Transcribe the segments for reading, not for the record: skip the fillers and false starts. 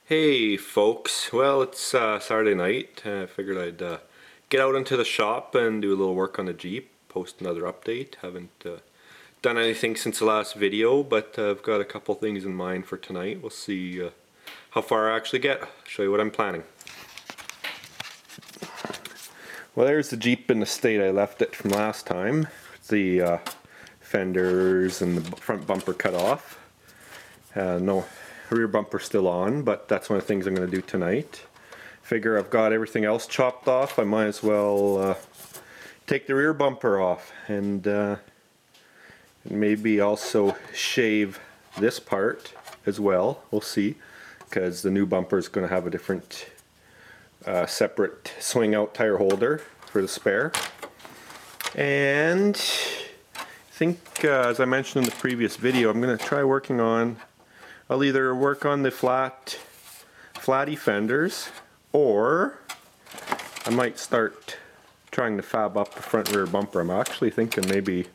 Hey folks, well it's Saturday night. I figured I'd get out into the shop and do a little work on the Jeep, post another update. Haven't done anything since the last video, but I've got a couple things in mind for tonight. We'll see how far I actually get. Show you what I'm planning. Well, there's the Jeep in the state I left it from last time. The fenders and the front bumper cut off. No rear bumper still on, but that's one of the things I'm going to do tonight. Figure I've got everything else chopped off, I might as well take the rear bumper off and maybe also shave this part as well. We'll see, because the new bumper is going to have a different separate swing out tire holder for the spare. And I think as I mentioned in the previous video, I'm going to try working on, I'll either work on the flatty fenders, or I might start trying to fab up the front and rear bumper. I'm actually thinking maybe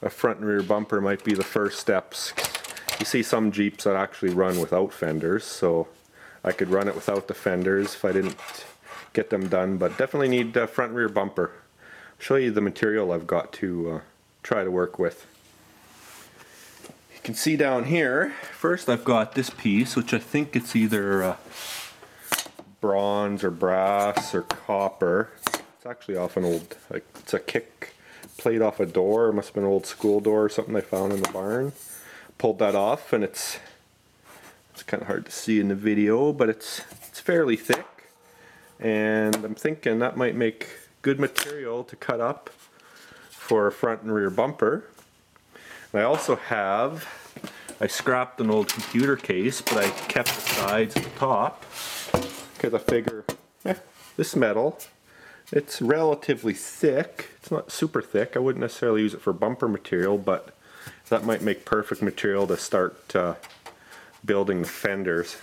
a front and rear bumper might be the first steps. You see some Jeeps that actually run without fenders, so I could run it without the fenders if I didn't get them done, but definitely need a front and rear bumper. I'll show you the material I've got to try to work with. You can see down here, first I've got this piece, which I think it's either bronze or brass or copper. It's actually off an old, like, it's a kick plate off a door. It must have been an old school door or something I found in the barn. Pulled that off, and it's kind of hard to see in the video, but it's fairly thick, and I'm thinking that might make good material to cut up for a front and rear bumper. And I also have, I scrapped an old computer case, but I kept the sides at the top because I figure this metal, it's relatively thick. It's not super thick. I wouldn't necessarily use it for bumper material, but that might make perfect material to start building the fenders.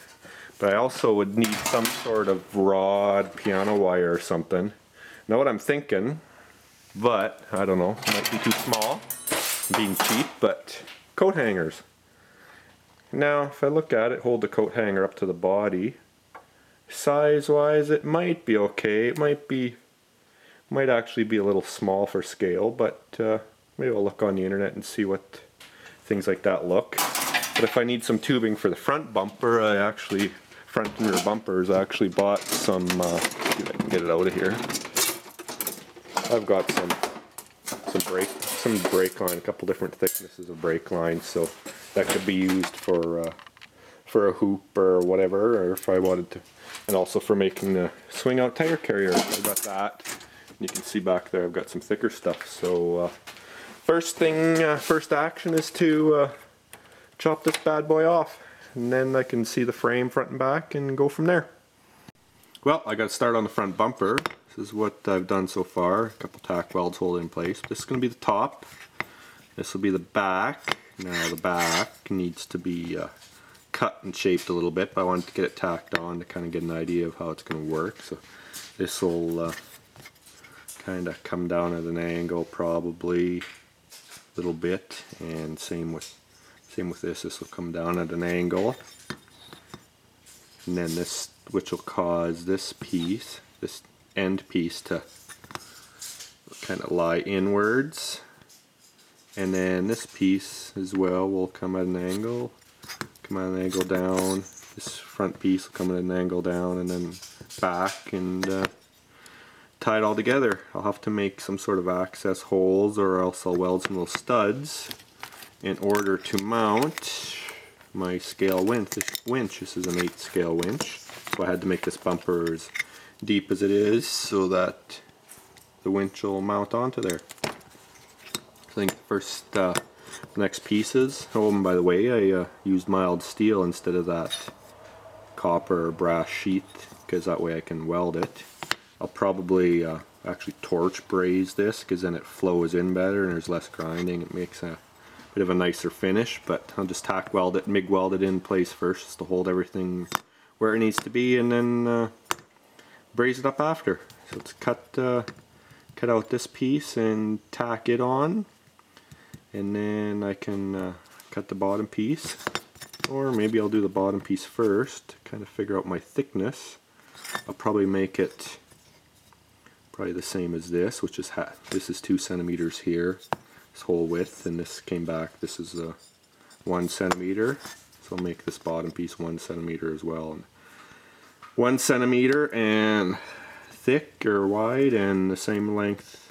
But I also would need some sort of rod, piano wire or something. Know what I'm thinking, but I don't know, it might be too small, being cheap, but coat hangers. Now if I look at it, hold the coat hanger up to the body, size wise it might be okay. It might actually be a little small for scale, but maybe I'll look on the internet and see what things like that look. But if I need some tubing for the front bumper, front and rear bumpers, I actually bought some, see if I can get it out of here. I've got some brake line, a couple different thicknesses of brake line, so that could be used for a hoop or whatever, or if I wanted to, and also for making the swing out tire carrier. I've got that. You can see back there I've got some thicker stuff. So first action is to chop this bad boy off, and then I can see the frame front and back and go from there. Well, I got to start on the front bumper. This is what I've done so far. A couple tack welds hold it in place. This is going to be the top. This will be the back. Now the back needs to be cut and shaped a little bit, but I wanted to get it tacked on to kind of get an idea of how it's going to work. So this will kind of come down at an angle, probably a little bit, and same with this. This will come down at an angle, and then this, which will cause this piece, this end piece, to kind of lie inwards, and then this piece as well will come at an angle down. This front piece will come at an angle down and then back, and tie it all together. I'll have to make some sort of access holes, or else I'll weld some little studs in order to mount my scale winch. This is an 8 scale winch, so I had to make this bumper as deep as it is so that the winch will mount onto there. I think first, the next pieces, oh, and by the way, I used mild steel instead of that copper or brass sheath, because that way I can weld it. I'll probably actually torch braze this, because then it flows in better and there's less grinding. It makes a bit of a nicer finish, but I'll just tack weld it, MIG weld it in place first just to hold everything where it needs to be, and then braze it up after. So let's cut out this piece and tack it on, and then I can cut the bottom piece. Or maybe I'll do the bottom piece first, kind of figure out my thickness. I'll probably make it probably the same as this, which is this is 2 centimeters here, this whole width, and this came back, this is 1 centimeter. So I'll make this bottom piece 1 centimeter as well. And 1 centimeter and thick or wide and the same length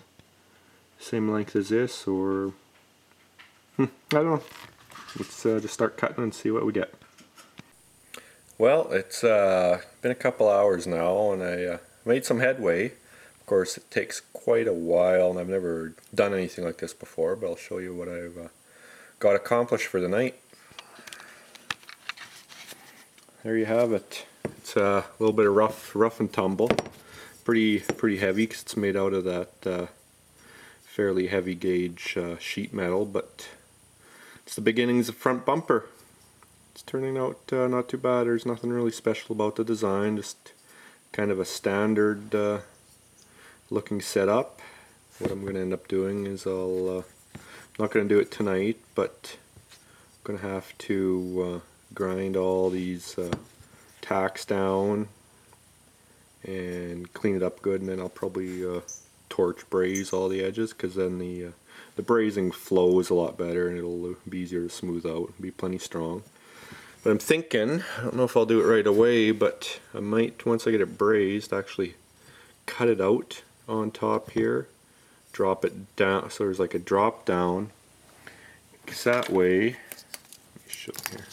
as this, or I don't know. Let's just start cutting and see what we get. Well, it's been a couple hours now, and I made some headway. Of course, it takes quite a while, and I've never done anything like this before, but I'll show you what I've got accomplished for the night. There you have it. It's a little bit of rough and tumble. Pretty heavy because it's made out of that fairly heavy gauge sheet metal, but it's the beginnings of front bumper. It's turning out not too bad. There's nothing really special about the design, just kind of a standard looking setup. What I'm going to end up doing is I'm not going to do it tonight, but I'm going to have to grind all these tacks down and clean it up good, and then I'll probably torch braze all the edges, because then the brazing flows a lot better and it'll be easier to smooth out and be plenty strong. But I'm thinking, I don't know if I'll do it right away, but I might, once I get it brazed, actually cut it out on top here, drop it down, so there's like a drop down, because that way, let me show here,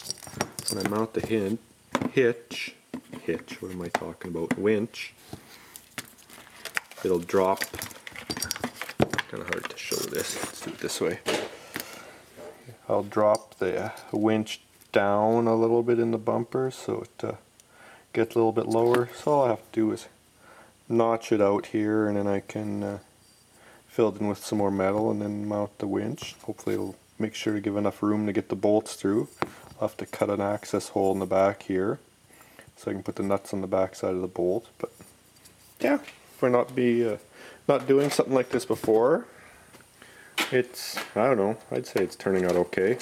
when I mount the hitch, what am I talking about, winch, it'll drop, kind of hard to show this, let's do it this way. I'll drop the winch down a little bit in the bumper so it gets a little bit lower. So all I have to do is notch it out here, and then I can fill it in with some more metal and then mount the winch. Hopefully it'll make sure to give enough room to get the bolts through. I'll have to cut an access hole in the back here so I can put the nuts on the back side of the bolt. But yeah, for not doing something like this before, it's, I don't know, I'd say it's turning out okay.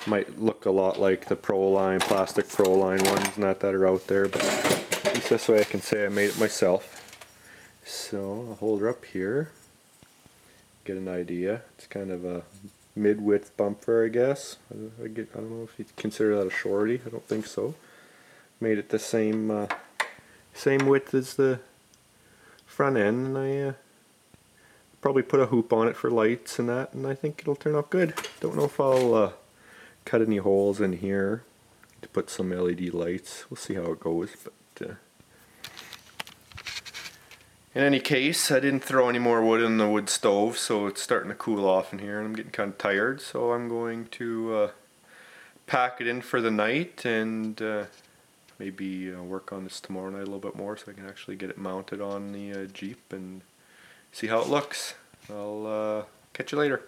Might look a lot like the Proline, plastic Proline ones and that are out there, but at least this way I can say I made it myself. So I'll hold her up here, get an idea. It's kind of a mid-width bumper, I guess. I don't know if you consider that a shorty. I don't think so. Made it the same width as the front end, and I probably put a hoop on it for lights and that, and I think it'll turn out good. Don't know if I'll cut any holes in here to put some LED lights. We'll see how it goes. But in any case, I didn't throw any more wood in the wood stove, so it's starting to cool off in here, and I'm getting kind of tired. So I'm going to pack it in for the night, and maybe work on this tomorrow night a little bit more, so I can actually get it mounted on the Jeep and see how it looks. I'll catch you later.